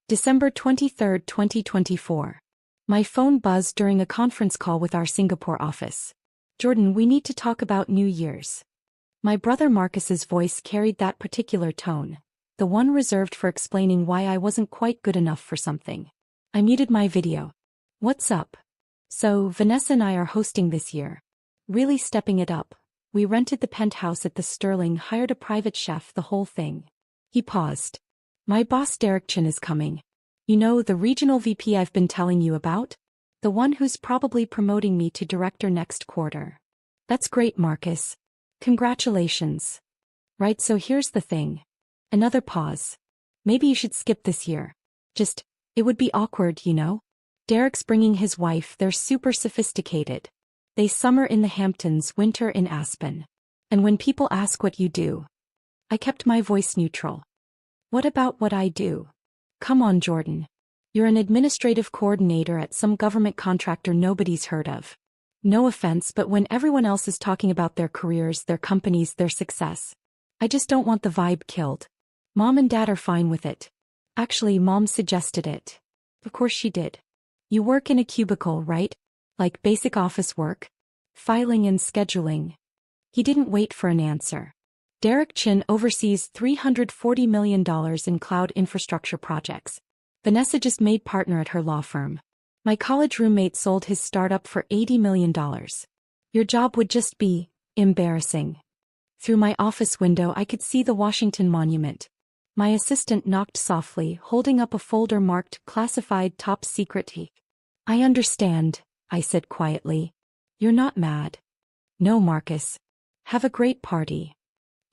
December 23, 2024. My phone buzzed during a conference call with our Singapore office. Jordan, we need to talk about New Year's. My brother Marcus's voice carried that particular tone, the one reserved for explaining why I wasn't quite good enough for something. I muted my video. What's up? So, Vanessa and I are hosting this year. Really stepping it up. We rented the penthouse at the Sterling, hired a private chef, the whole thing. He paused. My boss Derek Chin is coming. You know, the regional VP I've been telling you about? The one who's probably promoting me to director next quarter. That's great, Marcus. Congratulations. Right, so here's the thing. Another pause. Maybe you should skip this year. It would be awkward, you know? Derek's bringing his wife, they're super sophisticated. They summer in the Hamptons, winter in Aspen. And when people ask what you do, I kept my voice neutral. What about what I do? Come on, Jordan. You're an administrative coordinator at some government contractor nobody's heard of. No offense, but when everyone else is talking about their careers, their companies, their success, I just don't want the vibe killed. Mom and Dad are fine with it. Actually, Mom suggested it. Of course she did. You work in a cubicle, right? Like basic office work? Filing and scheduling. He didn't wait for an answer. Derek Chin oversees $340 million in cloud infrastructure projects. Vanessa just made partner at her law firm. My college roommate sold his startup for $80 million. Your job would just be embarrassing. Through my office window I could see the Washington Monument. My assistant knocked softly, holding up a folder marked Classified Top Secret. I understand, I said quietly. You're not mad. No, Marcus. Have a great party.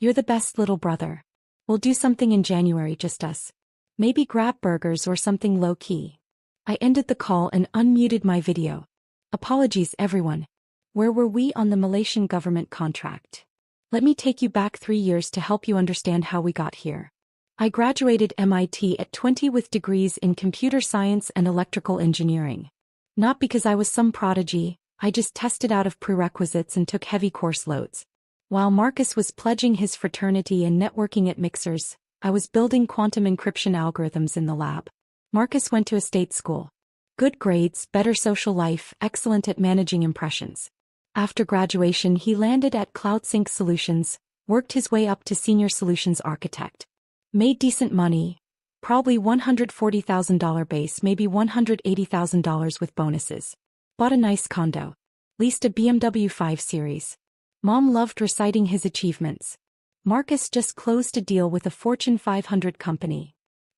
You're the best little brother. We'll do something in January, just us. Maybe grab burgers or something low-key. I ended the call and unmuted my video. Apologies, everyone. Where were we on the Malaysian government contract? Let me take you back 3 years to help you understand how we got here. I graduated MIT at 20 with degrees in computer science and electrical engineering. Not because I was some prodigy, I just tested out of prerequisites and took heavy course loads. While Marcus was pledging his fraternity and networking at Mixers, I was building quantum encryption algorithms in the lab. Marcus went to a state school. Good grades, better social life, excellent at managing impressions. After graduation he landed at CloudSync Solutions, worked his way up to senior solutions architect. Made decent money, probably $140,000 base, maybe $180,000 with bonuses. Bought a nice condo. Leased a BMW 5 Series. Mom loved reciting his achievements. Marcus just closed a deal with a Fortune 500 company.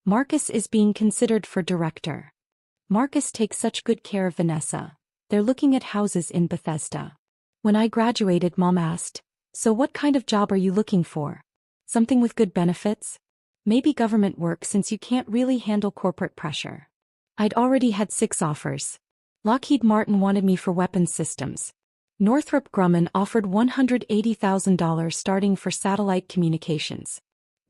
Marcus is being considered for director. Marcus takes such good care of Vanessa. They're looking at houses in Bethesda. When I graduated, Mom asked, "So what kind of job are you looking for? Something with good benefits? Maybe government work since you can't really handle corporate pressure." I'd already had 6 offers. Lockheed Martin wanted me for weapons systems. Northrop Grumman offered $180,000 starting for satellite communications.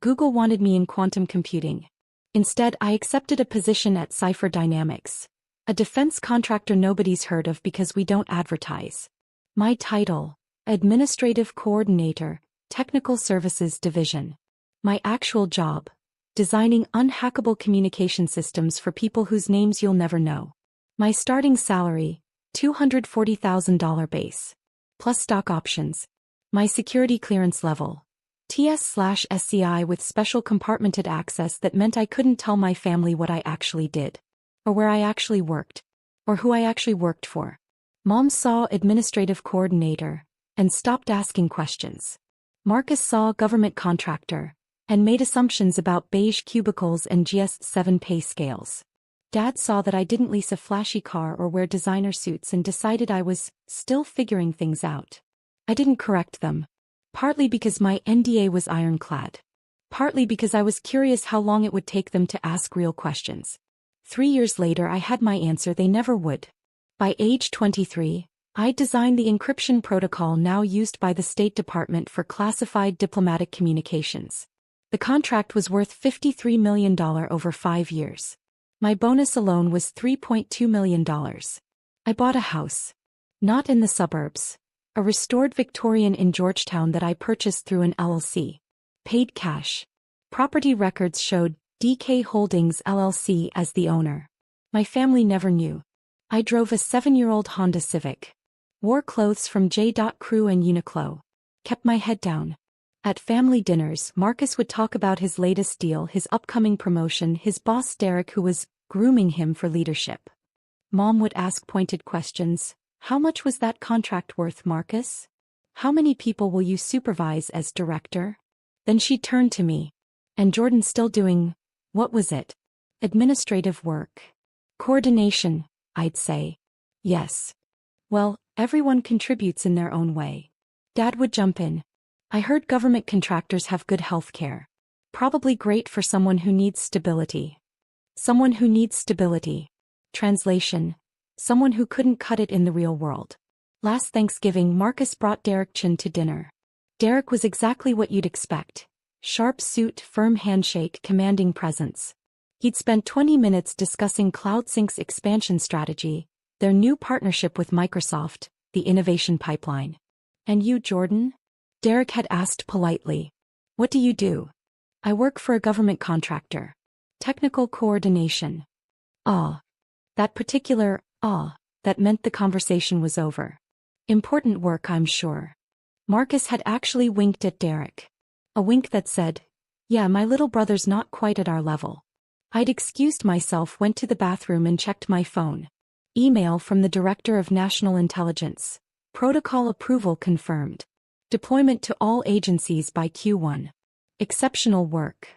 Google wanted me in quantum computing. Instead, I accepted a position at Cipher Dynamics, a defense contractor nobody's heard of because we don't advertise. My title: Administrative Coordinator, Technical Services Division. My actual job: designing unhackable communication systems for people whose names you'll never know. My starting salary: $240,000 base. Plus stock options. My security clearance level: TS/SCI with special compartmented access that meant I couldn't tell my family what I actually did. Or where I actually worked. Or who I actually worked for. Mom saw administrative coordinator and stopped asking questions. Marcus saw government contractor and made assumptions about beige cubicles and GS7 pay scales. Dad saw that I didn't lease a flashy car or wear designer suits and decided I was still figuring things out. I didn't correct them. Partly because my NDA was ironclad. Partly because I was curious how long it would take them to ask real questions. 3 years later I had my answer: they never would. By age 23, I designed the encryption protocol now used by the State Department for classified diplomatic communications. The contract was worth $53 million over 5 years. My bonus alone was $3.2 million. I bought a house. Not in the suburbs. A restored Victorian in Georgetown that I purchased through an LLC. Paid cash. Property records showed DK Holdings LLC as the owner. My family never knew. I drove a 7-year-old Honda Civic. Wore clothes from J.Crew and Uniqlo. Kept my head down. At family dinners, Marcus would talk about his latest deal, his upcoming promotion, his boss Derek who was grooming him for leadership. Mom would ask pointed questions. How much was that contract worth, Marcus? How many people will you supervise as director? Then she'd turn to me. And Jordan still doing, what was it? Administrative work. Coordination, I'd say. Yes. Well, everyone contributes in their own way. Dad would jump in. I heard government contractors have good health care. Probably great for someone who needs stability. Someone who needs stability. Translation. Someone who couldn't cut it in the real world. Last Thanksgiving, Marcus brought Derek Chin to dinner. Derek was exactly what you'd expect. Sharp suit, firm handshake, commanding presence. He'd spent 20 minutes discussing CloudSync's expansion strategy, their new partnership with Microsoft, the innovation pipeline. And you, Jordan? Derek had asked politely. What do you do? I work for a government contractor. Technical coordination. That particular that meant the conversation was over. Important work, I'm sure. Marcus had actually winked at Derek. A wink that said, yeah, my little brother's not quite at our level. I'd excused myself, went to the bathroom and checked my phone. Email from the Director of National Intelligence. Protocol approval confirmed. Deployment to all agencies by Q1. Exceptional work.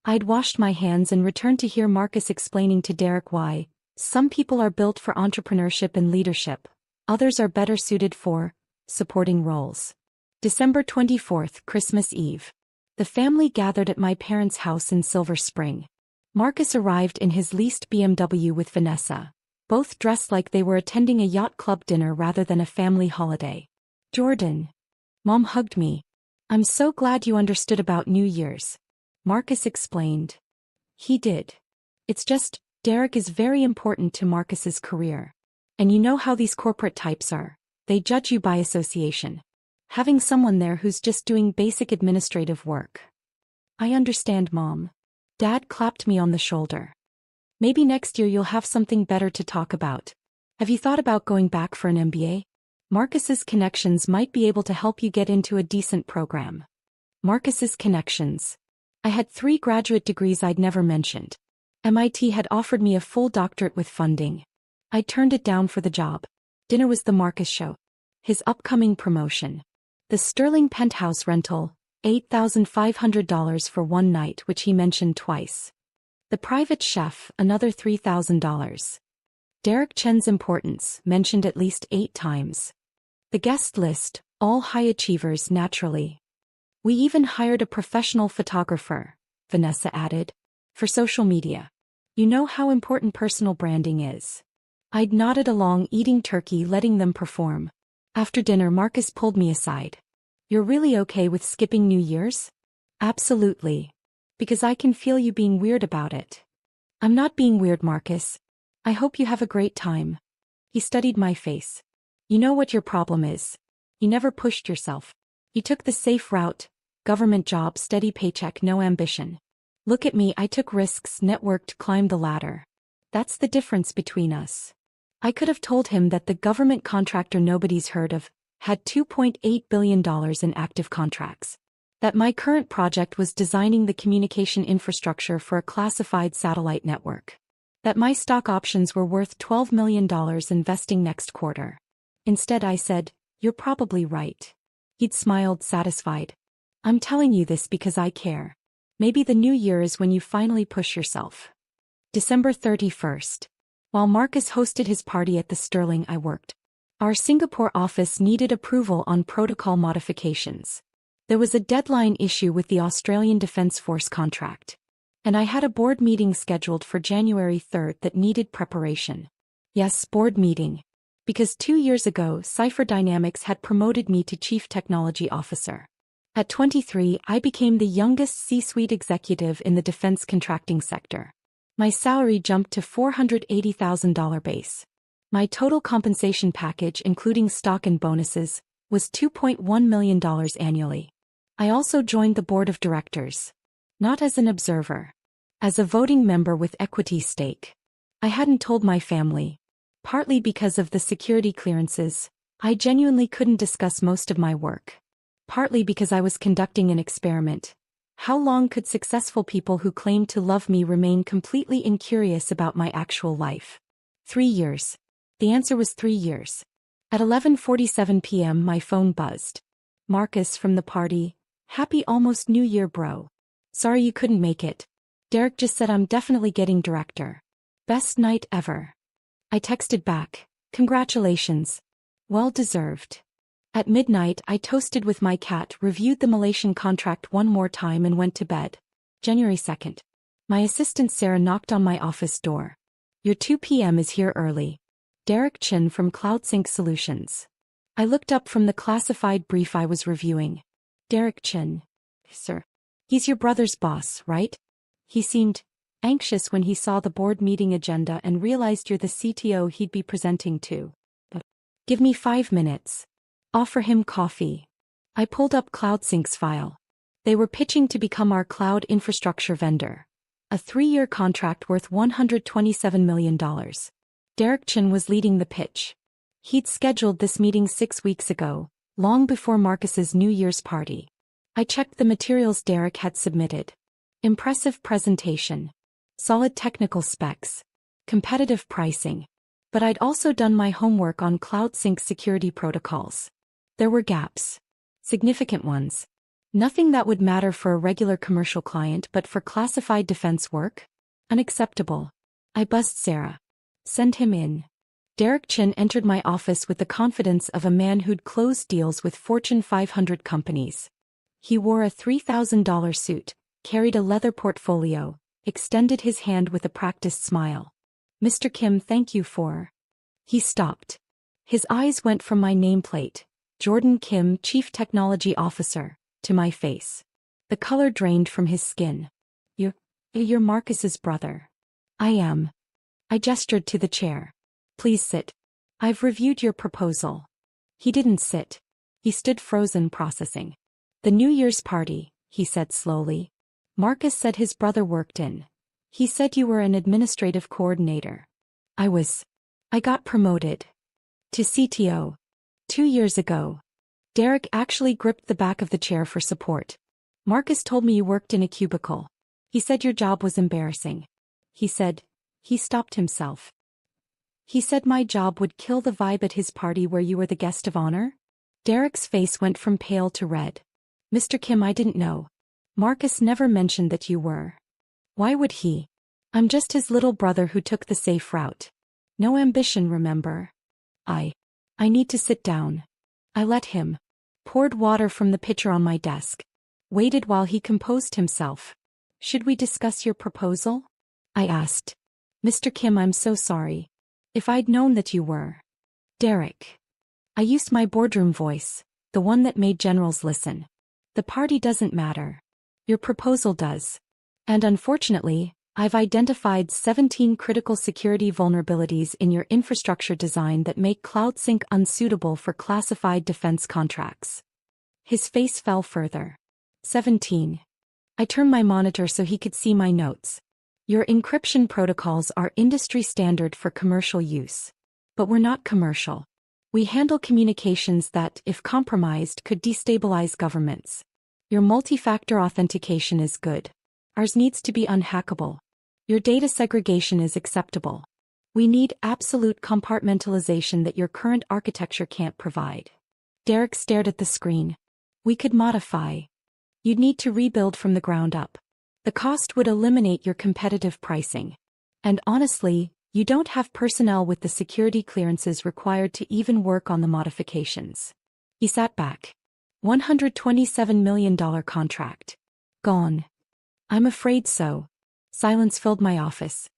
I'd washed my hands and returned to hear Marcus explaining to Derek why some people are built for entrepreneurship and leadership, others are better suited for supporting roles. December 24th, Christmas Eve. The family gathered at my parents' house in Silver Spring. Marcus arrived in his leased BMW with Vanessa, both dressed like they were attending a yacht club dinner rather than a family holiday. Jordan. Mom hugged me. I'm so glad you understood about New Year's. Marcus explained. He did. It's just, Derek is very important to Marcus's career. And you know how these corporate types are. They judge you by association. Having someone there who's just doing basic administrative work. I understand, Mom. Dad clapped me on the shoulder. Maybe next year you'll have something better to talk about. Have you thought about going back for an MBA? Marcus's connections might be able to help you get into a decent program. Marcus's connections. I had 3 graduate degrees I'd never mentioned. MIT had offered me a full doctorate with funding. I turned it down for the job. Dinner was the Marcus show. His upcoming promotion. The Sterling penthouse rental, $8,500 for one night, which he mentioned twice. The private chef, another $3,000. Derek Chen's importance, mentioned at least 8 times. The guest list, all high achievers naturally. We even hired a professional photographer, Vanessa added. For social media. You know how important personal branding is. I'd nodded along, eating turkey, letting them perform. After dinner, Marcus pulled me aside. You're really okay with skipping New Year's? Absolutely. Because I can feel you being weird about it. I'm not being weird, Marcus. I hope you have a great time. He studied my face. You know what your problem is. You never pushed yourself. You took the safe route, government job, steady paycheck, no ambition. Look at me, I took risks, networked, climbed the ladder. That's the difference between us. I could have told him that the government contractor nobody's heard of had $2.8 billion in active contracts. That my current project was designing the communication infrastructure for a classified satellite network. That my stock options were worth $12 million investing next quarter. Instead I said, you're probably right. He'd smiled, satisfied. I'm telling you this because I care. Maybe the new year is when you finally push yourself. December 31st. While Marcus hosted his party at the Sterling I worked, our Singapore office needed approval on protocol modifications. There was a deadline issue with the Australian Defence Force contract. And I had a board meeting scheduled for January 3rd that needed preparation. Yes, board meeting. Because 2 years ago, Cipher Dynamics had promoted me to Chief Technology Officer. At 23, I became the youngest C-suite executive in the defense contracting sector. My salary jumped to $480,000 base. My total compensation package, including stock and bonuses, was $2.1 million annually. I also joined the board of directors. Not as an observer. As a voting member with equity stake. I hadn't told my family. Partly because of the security clearances, I genuinely couldn't discuss most of my work. Partly because I was conducting an experiment. How long could successful people who claimed to love me remain completely incurious about my actual life? 3 years. The answer was 3 years. At 11:47 p.m. my phone buzzed. Marcus from the party. Happy almost New Year, bro. Sorry you couldn't make it. Derek just said I'm definitely getting director. Best night ever. I texted back. Congratulations. Well deserved. At midnight I toasted with my cat, reviewed the Malaysian contract one more time and went to bed. January 2nd. My assistant Sarah knocked on my office door. Your 2 p.m. is here early. Derek Chin from CloudSync Solutions. I looked up from the classified brief I was reviewing. Derek Chin. Sir. He's your brother's boss, right? He seemed anxious when he saw the board meeting agenda and realized you're the CTO he'd be presenting to. Give me 5 minutes. Offer him coffee. I pulled up CloudSync's file. They were pitching to become our cloud infrastructure vendor. A 3-year contract worth $127 million. Derek Chin was leading the pitch. He'd scheduled this meeting 6 weeks ago, long before Marcus's New Year's party. I checked the materials Derek had submitted. Impressive presentation. Solid technical specs. Competitive pricing. But I'd also done my homework on CloudSync security protocols. There were gaps. Significant ones. Nothing that would matter for a regular commercial client, but for classified defense work? Unacceptable. I buzzed Sarah. Send him in. Derek Chin entered my office with the confidence of a man who'd closed deals with Fortune 500 companies. He wore a $3,000 suit, carried a leather portfolio, extended his hand with a practiced smile. Mr. Kim, thank you for... He stopped. His eyes went from my nameplate, Jordan Kim, Chief Technology Officer, to my face. The color drained from his skin. You're Marcus's brother. I am. I gestured to the chair. Please sit. I've reviewed your proposal. He didn't sit. He stood frozen, processing. The New Year's party, he said slowly. Marcus said his brother worked in. He said you were an administrative coordinator. I got promoted. To CTO. 2 years ago. Derek actually gripped the back of the chair for support. Marcus told me you worked in a cubicle. He said your job was embarrassing. He stopped himself. He said my job would kill the vibe at his party where you were the guest of honor? Derek's face went from pale to red. Mr. Kim, I didn't know. Marcus never mentioned that you were. Why would he? I'm just his little brother who took the safe route. No ambition, remember? I need to sit down. I let him. Poured water from the pitcher on my desk. Waited while he composed himself. Should we discuss your proposal? I asked. Mr. Kim, I'm so sorry. If I'd known that you were. Derek. I used my boardroom voice, the one that made generals listen. The party doesn't matter. Your proposal does. And unfortunately, I've identified 17 critical security vulnerabilities in your infrastructure design that make CloudSync unsuitable for classified defense contracts. His face fell further. 17. I turned my monitor so he could see my notes. Your encryption protocols are industry standard for commercial use. But we're not commercial. We handle communications that, if compromised, could destabilize governments. Your multi-factor authentication is good. Ours needs to be unhackable. Your data segregation is acceptable. We need absolute compartmentalization that your current architecture can't provide. Derek stared at the screen. We could modify. You'd need to rebuild from the ground up. The cost would eliminate your competitive pricing. And honestly, you don't have personnel with the security clearances required to even work on the modifications. He sat back. $127 million contract. Gone. I'm afraid so. Silence filled my office.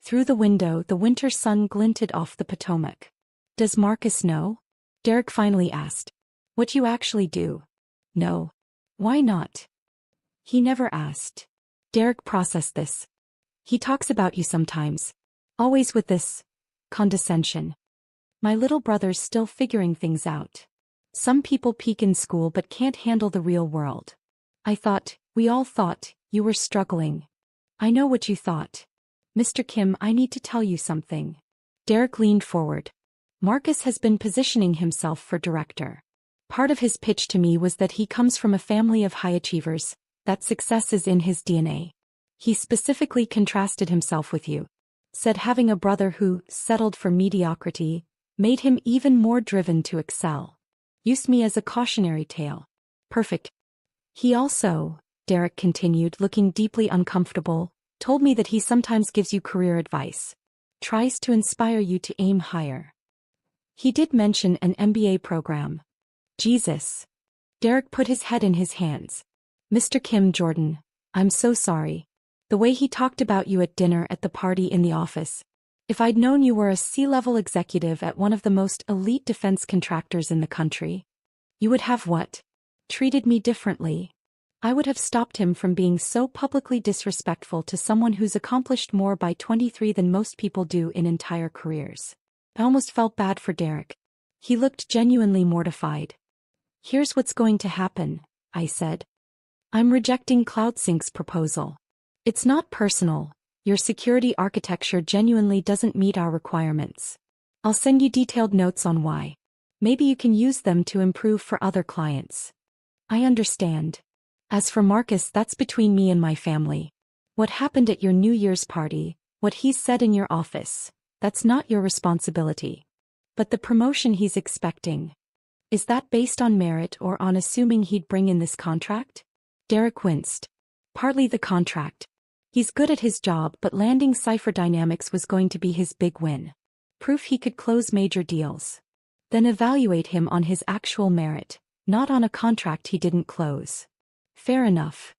Through the window, the winter sun glinted off the Potomac. Does Marcus know? Derek finally asked. What you actually do? No. Why not? He never asked. Derek processed this. He talks about you sometimes. Always with this condescension. My little brother's still figuring things out. Some people peak in school but can't handle the real world. We all thought, you were struggling. I know what you thought. Mr. Kim, I need to tell you something. Derek leaned forward. Marcus has been positioning himself for director. Part of his pitch to me was that he comes from a family of high achievers, that success is in his DNA. He specifically contrasted himself with you. Said having a brother who settled for mediocrity made him even more driven to excel. Used me as a cautionary tale. Perfect. He also, Derek continued, looking deeply uncomfortable, told me that he sometimes gives you career advice. Tries to inspire you to aim higher. He did mention an MBA program. Jesus. Derek put his head in his hands. Mr. Kim, Jordan, I'm so sorry. The way he talked about you at dinner, at the party, in the office. If I'd known you were a C-level executive at one of the most elite defense contractors in the country, you would have what? Treated me differently. I would have stopped him from being so publicly disrespectful to someone who's accomplished more by 23 than most people do in entire careers. I almost felt bad for Derek. He looked genuinely mortified. Here's what's going to happen, I said. I'm rejecting CloudSync's proposal. It's not personal. Your security architecture genuinely doesn't meet our requirements. I'll send you detailed notes on why. Maybe you can use them to improve for other clients. I understand. As for Marcus, that's between me and my family. What happened at your New Year's party, what he said in your office, that's not your responsibility. But the promotion he's expecting, is that based on merit or on assuming he'd bring in this contract? Derek winced. Partly the contract. He's good at his job, but landing Cipher Dynamics was going to be his big win. Proof he could close major deals. Then evaluate him on his actual merit, not on a contract he didn't close. Fair enough.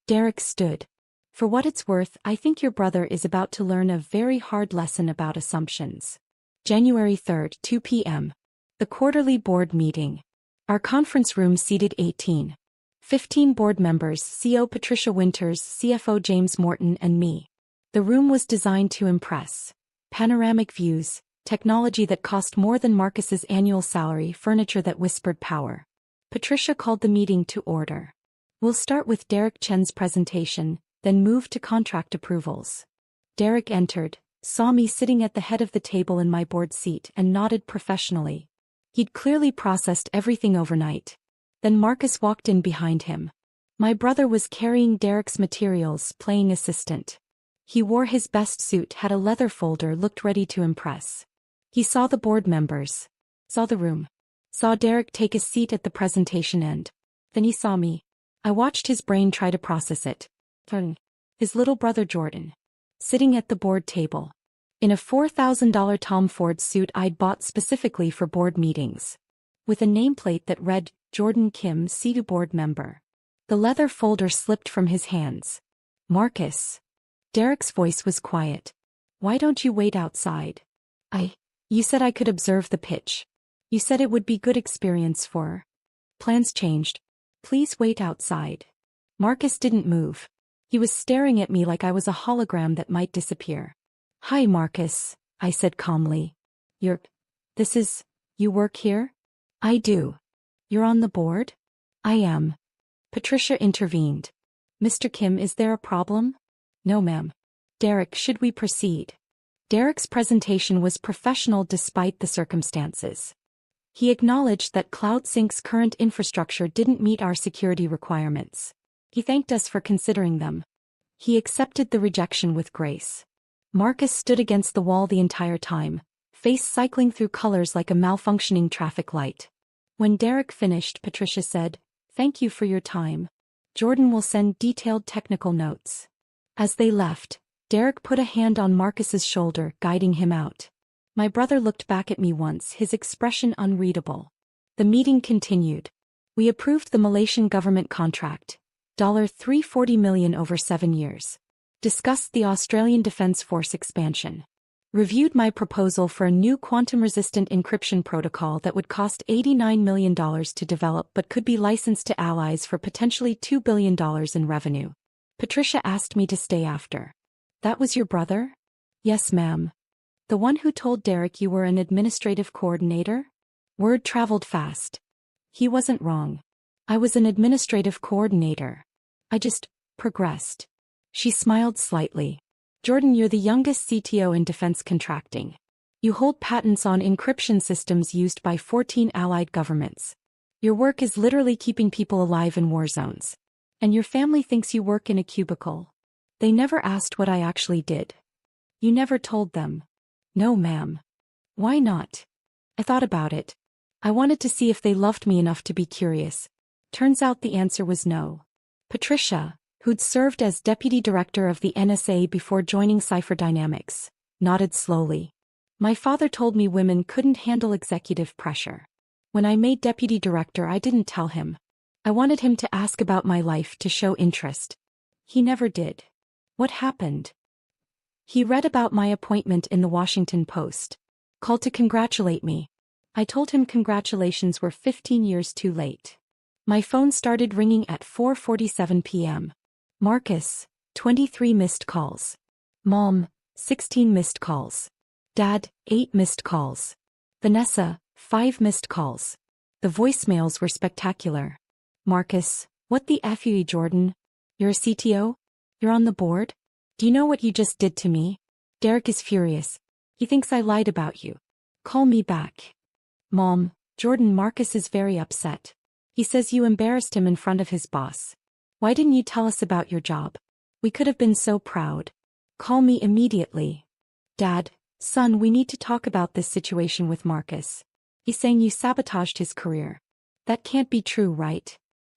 Derek stood. For what it's worth, I think your brother is about to learn a very hard lesson about assumptions. January 3rd, 2 p.m. The quarterly board meeting. Our conference room seated 18. 15 board members, CEO Patricia Winters, CFO James Morton, and me. The room was designed to impress. Panoramic views, technology that cost more than Marcus's annual salary, furniture that whispered power. Patricia called the meeting to order. We'll start with Derek Chen's presentation, then move to contract approvals. Derek entered, saw me sitting at the head of the table in my board seat, and nodded professionally. He'd clearly processed everything overnight. Then Marcus walked in behind him. My brother was carrying Derek's materials, playing assistant. He wore his best suit, had a leather folder, looked ready to impress. He saw the board members. Saw the room. Saw Derek take a seat at the presentation end. Then he saw me. I watched his brain try to process it. His little brother Jordan. Sitting at the board table. In a $4,000 Tom Ford suit I'd bought specifically for board meetings. With a nameplate that read, Jordan Kim, C2 board member. The leather folder slipped from his hands. Marcus. Derek's voice was quiet. Why don't you wait outside? You said I could observe the pitch. You said it would be good experience for. Plans changed. Please wait outside. Marcus didn't move. He was staring at me like I was a hologram that might disappear. Hi Marcus, I said calmly. You work here? I do. You're on the board? I am. Patricia intervened. Mr. Kim, is there a problem? No ma'am. Derek, should we proceed? Derek's presentation was professional despite the circumstances. He acknowledged that CloudSync's current infrastructure didn't meet our security requirements. He thanked us for considering them. He accepted the rejection with grace. Marcus stood against the wall the entire time, face cycling through colors like a malfunctioning traffic light. When Derek finished, Patricia said, "Thank you for your time. Jordan will send detailed technical notes." As they left, Derek put a hand on Marcus's shoulder, guiding him out. My brother looked back at me once, his expression unreadable. The meeting continued. We approved the Malaysian government contract, $340 million over 7 years. Discussed the Australian Defence Force expansion. Reviewed my proposal for a new quantum-resistant encryption protocol that would cost $89 million to develop but could be licensed to allies for potentially $2 billion in revenue. Patricia asked me to stay after. That was your brother? Yes, ma'am. The one who told Derek you were an administrative coordinator? Word traveled fast. He wasn't wrong. I was an administrative coordinator. I just progressed. She smiled slightly. Jordan, you're the youngest CTO in defense contracting. You hold patents on encryption systems used by 14 allied governments. Your work is literally keeping people alive in war zones. And your family thinks you work in a cubicle. They never asked what I actually did. You never told them. No, ma'am. Why not? I thought about it. I wanted to see if they loved me enough to be curious. Turns out the answer was no. Patricia, who'd served as deputy director of the NSA before joining Cipher Dynamics, nodded slowly. My father told me women couldn't handle executive pressure. When I made deputy director, I didn't tell him. I wanted him to ask about my life to show interest. He never did. What happened? He read about my appointment in the Washington Post. Called to congratulate me. I told him congratulations were 15 years too late. My phone started ringing at 4:47 p.m. Marcus, 23 missed calls. Mom, 16 missed calls. Dad, 8 missed calls. Vanessa, 5 missed calls. The voicemails were spectacular. Marcus, what the F you, Jordan? You're a CTO? You're on the board? Do you know what you just did to me? Derek is furious. He thinks I lied about you. Call me back. Mom, Jordan, Marcus is very upset. He says you embarrassed him in front of his boss. Why didn't you tell us about your job? We could have been so proud. Call me immediately. Dad, son, we need to talk about this situation with Marcus. He's saying you sabotaged his career. That can't be true, right?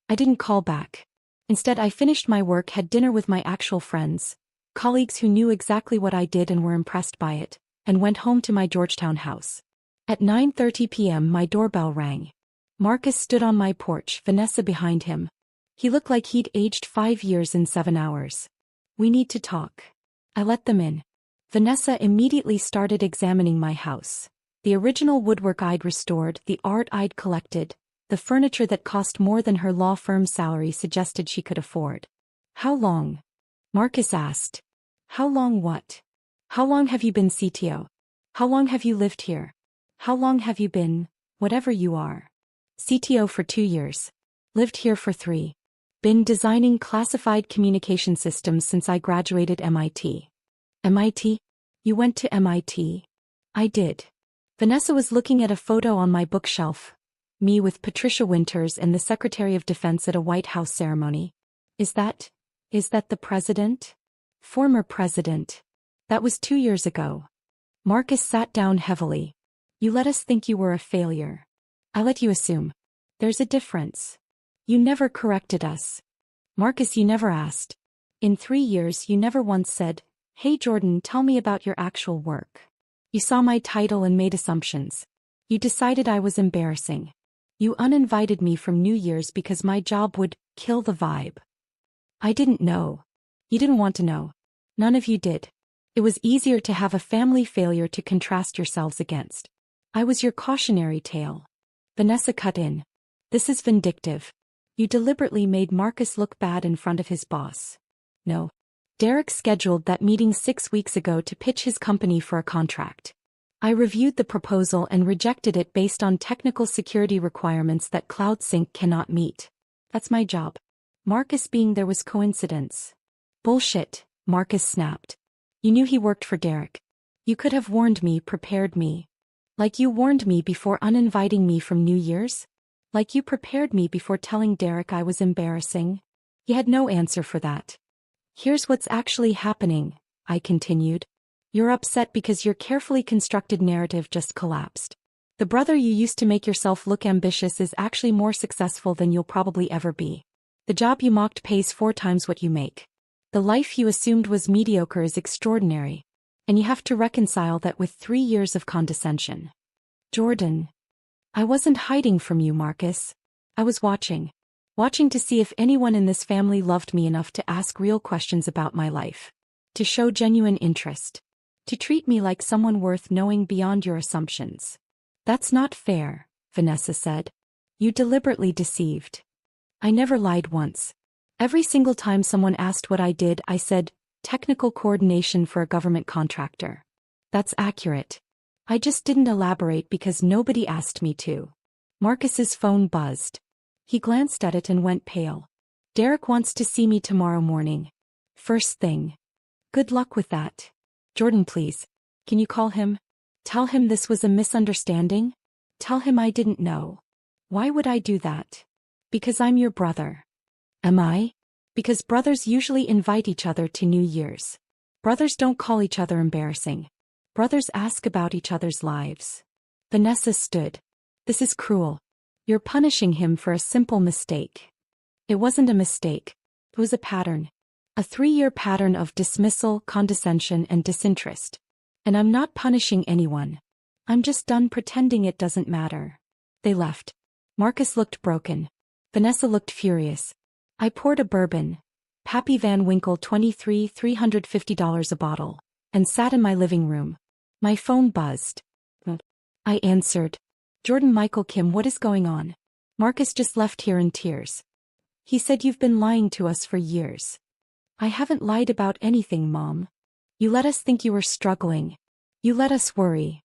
I didn't call back. Instead, I finished my work, had dinner with my actual friends, colleagues who knew exactly what I did and were impressed by it, and went home to my Georgetown house. At 9:30 p.m. my doorbell rang. Marcus stood on my porch, Vanessa behind him. He looked like he'd aged 5 years in 7 hours. We need to talk. I let them in. Vanessa immediately started examining my house. The original woodwork I'd restored, the art I'd collected, the furniture that cost more than her law firm's salary suggested she could afford. How long? Marcus asked. How long what? How long have you been CTO? How long have you lived here? How long have you been, whatever you are? CTO for 2 years. Lived here for 3. Been designing classified communication systems since I graduated MIT. MIT? You went to MIT? I did. Vanessa was looking at a photo on my bookshelf. Me with Patricia Winters and the Secretary of Defense at a White House ceremony. Is that the president? Former president. That was 2 years ago. Marcus sat down heavily. You let us think you were a failure. I let you assume. There's a difference. You never corrected us. Marcus, you never asked. In 3 years you never once said, hey Jordan, tell me about your actual work. You saw my title and made assumptions. You decided I was embarrassing. You uninvited me from New Year's because my job would kill the vibe. I didn't know. You didn't want to know. None of you did. It was easier to have a family failure to contrast yourselves against. I was your cautionary tale. Vanessa cut in. This is vindictive. You deliberately made Marcus look bad in front of his boss. No. Derek scheduled that meeting 6 weeks ago to pitch his company for a contract. I reviewed the proposal and rejected it based on technical security requirements that CloudSync cannot meet. That's my job. Marcus being there was coincidence. Bullshit, Marcus snapped. You knew he worked for Derek. You could have warned me, prepared me. Like you warned me before uninviting me from New Year's? Like you prepared me before telling Derek I was embarrassing? He had no answer for that. Here's what's actually happening, I continued. You're upset because your carefully constructed narrative just collapsed. The brother you used to make yourself look ambitious is actually more successful than you'll probably ever be. The job you mocked pays 4 times what you make. The life you assumed was mediocre is extraordinary. And you have to reconcile that with 3 years of condescension. Jordan. I wasn't hiding from you, Marcus. I was watching. Watching to see if anyone in this family loved me enough to ask real questions about my life. To show genuine interest. To treat me like someone worth knowing beyond your assumptions. That's not fair, Vanessa said. You deliberately deceived. I never lied once. Every single time someone asked what I did, I said, technical coordination for a government contractor. That's accurate. I just didn't elaborate because nobody asked me to. Marcus's phone buzzed. He glanced at it and went pale. Derek wants to see me tomorrow morning. First thing. Good luck with that. Jordan, please. Can you call him? Tell him this was a misunderstanding? Tell him I didn't know. Why would I do that? Because I'm your brother. Am I? Because brothers usually invite each other to New Year's. Brothers don't call each other embarrassing. Brothers ask about each other's lives. Vanessa stood. This is cruel. You're punishing him for a simple mistake. It wasn't a mistake. It was a pattern. A 3-year pattern of dismissal, condescension, and disinterest. And I'm not punishing anyone. I'm just done pretending it doesn't matter. They left. Marcus looked broken. Vanessa looked furious. I poured a bourbon, Pappy Van Winkle 23 $350 a bottle, and sat in my living room. My phone buzzed. I answered. Jordan Michael Kim, what is going on? Marcus just left here in tears. He said you've been lying to us for years. I haven't lied about anything, Mom. You let us think you were struggling. You let us worry.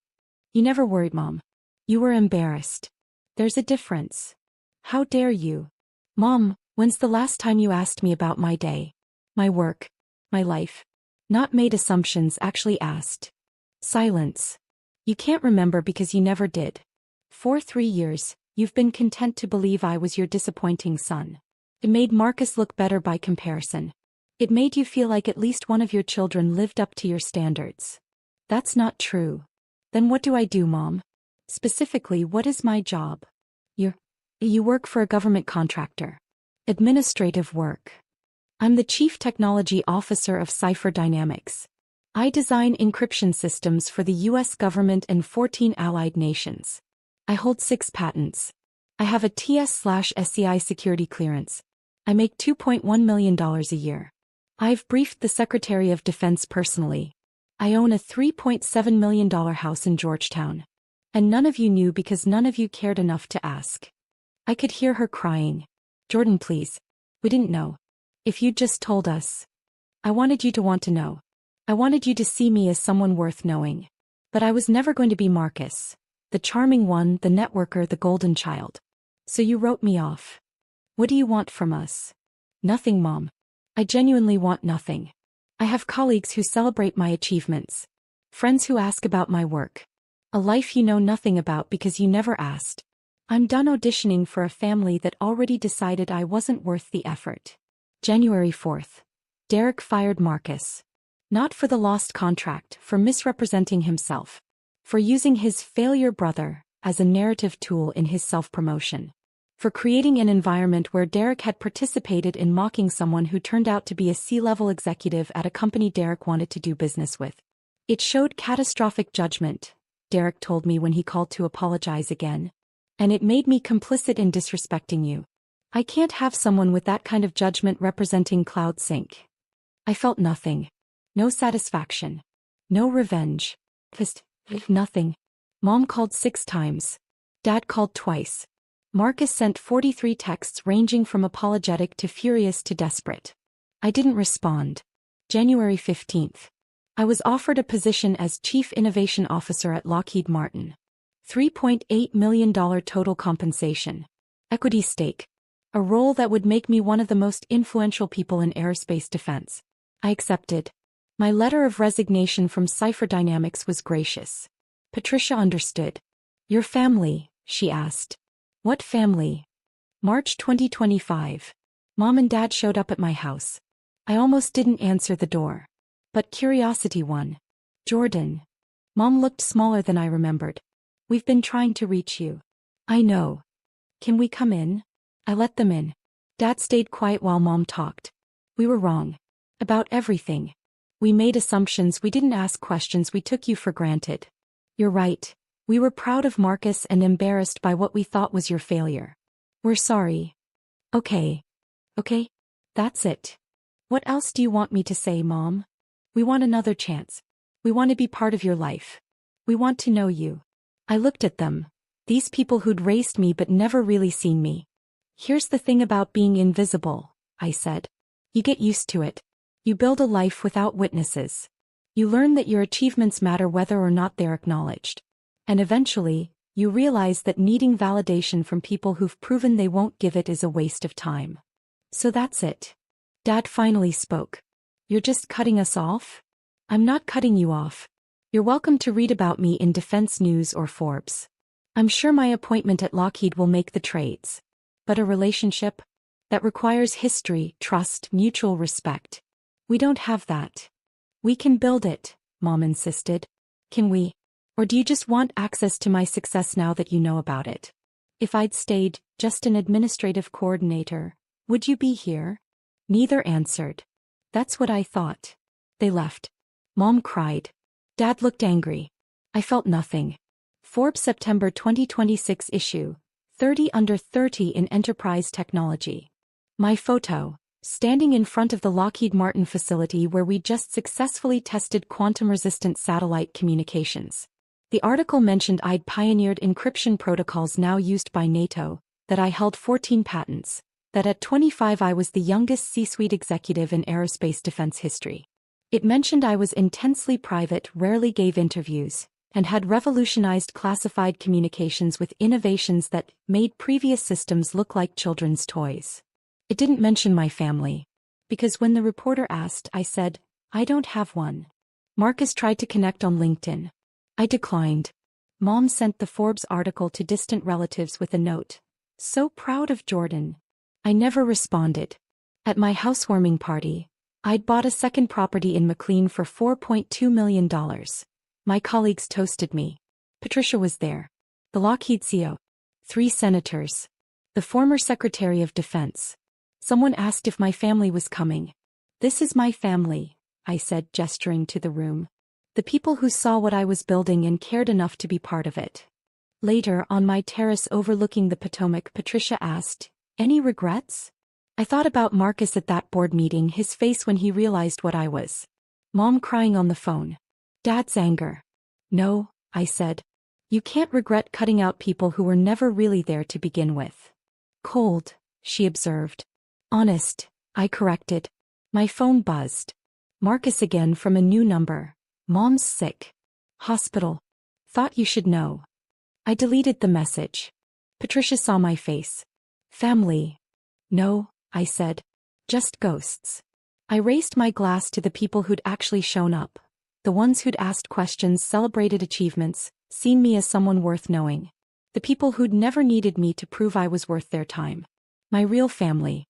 You never worried, Mom. You were embarrassed. There's a difference. How dare you? Mom, when's the last time you asked me about my day? My work? My life? Not made assumptions, actually asked. Silence. You can't remember because you never did. For 3 years, you've been content to believe I was your disappointing son. It made Marcus look better by comparison. It made you feel like at least one of your children lived up to your standards. That's not true. Then what do I do, Mom? Specifically, what is my job? You work for a government contractor. Administrative work. I'm the Chief Technology Officer of Cipher Dynamics. I design encryption systems for the U.S. government and 14 allied nations. I hold 6 patents. I have a TS/SCI security clearance. I make $2.1 million a year. I've briefed the Secretary of Defense personally. I own a $3.7 million house in Georgetown. And none of you knew because none of you cared enough to ask. I could hear her crying. Jordan, please. We didn't know. If you'd just told us. I wanted you to want to know. I wanted you to see me as someone worth knowing. But I was never going to be Marcus. The charming one, the networker, the golden child. So you wrote me off. What do you want from us? Nothing, Mom. I genuinely want nothing. I have colleagues who celebrate my achievements. Friends who ask about my work. A life you know nothing about because you never asked. I'm done auditioning for a family that already decided I wasn't worth the effort. January 4th. Derek fired Marcus. Not for the lost contract, for misrepresenting himself. For using his failure brother as a narrative tool in his self-promotion. For creating an environment where Derek had participated in mocking someone who turned out to be a C-level executive at a company Derek wanted to do business with. It showed catastrophic judgment, Derek told me when he called to apologize again. And it made me complicit in disrespecting you. I can't have someone with that kind of judgment representing Cloud Sync. I felt nothing. No satisfaction. No revenge. Just nothing. Mom called 6 times. Dad called twice. Marcus sent 43 texts ranging from apologetic to furious to desperate. I didn't respond. January 15th. I was offered a position as Chief Innovation Officer at Lockheed Martin. $3.8 million total compensation. Equity stake. A role that would make me one of the most influential people in aerospace defense. I accepted. My letter of resignation from Cipher Dynamics was gracious. Patricia understood. Your family, she asked. What family? March 2025. Mom and Dad showed up at my house. I almost didn't answer the door. But curiosity won. Jordan. Mom looked smaller than I remembered. We've been trying to reach you. I know. Can we come in? I let them in. Dad stayed quiet while Mom talked. We were wrong. About everything. We made assumptions, we didn't ask questions, we took you for granted. You're right. We were proud of Marcus and embarrassed by what we thought was your failure. We're sorry. Okay. Okay? That's it. What else do you want me to say, Mom? We want another chance. We want to be part of your life. We want to know you. I looked at them. These people who'd raised me but never really seen me. Here's the thing about being invisible, I said. You get used to it. You build a life without witnesses. You learn that your achievements matter whether or not they're acknowledged. And eventually, you realize that needing validation from people who've proven they won't give it is a waste of time. So that's it. Dad finally spoke. You're just cutting us off? I'm not cutting you off. You're welcome to read about me in Defense News or Forbes. I'm sure my appointment at Lockheed will make the trades. But a relationship? That requires history, trust, mutual respect. We don't have that. We can build it, Mom insisted. Can we? Or do you just want access to my success now that you know about it? If I'd stayed, just an administrative coordinator, would you be here? Neither answered. That's what I thought. They left. Mom cried. Dad looked angry. I felt nothing. Forbes September 2026 issue, 30 under 30 in enterprise technology. My photo, standing in front of the Lockheed Martin facility where we just successfully tested quantum-resistant satellite communications. The article mentioned I'd pioneered encryption protocols now used by NATO, that I held 14 patents, that at 25 I was the youngest C-suite executive in aerospace defense history. It mentioned I was intensely private, rarely gave interviews, and had revolutionized classified communications with innovations that made previous systems look like children's toys. It didn't mention my family. Because when the reporter asked, I said, I don't have one. Marcus tried to connect on LinkedIn. I declined. Mom sent the Forbes article to distant relatives with a note. So proud of Jordan. I never responded. At my housewarming party, I'd bought a second property in McLean for $4.2 million. My colleagues toasted me. Patricia was there. The Lockheed CEO. 3 senators. The former Secretary of Defense. Someone asked if my family was coming. This is my family, I said, gesturing to the room. The people who saw what I was building and cared enough to be part of it. Later, on my terrace overlooking the Potomac, Patricia asked, any regrets? I thought about Marcus at that board meeting, his face when he realized what I was. Mom crying on the phone. Dad's anger. No, I said. You can't regret cutting out people who were never really there to begin with. Cold, she observed. Honest, I corrected. My phone buzzed. Marcus again from a new number. Mom's sick. Hospital. Thought you should know. I deleted the message. Patricia saw my face. Family. No, I said. Just ghosts. I raised my glass to the people who'd actually shown up. The ones who'd asked questions, celebrated achievements, seen me as someone worth knowing. The people who'd never needed me to prove I was worth their time. My real family.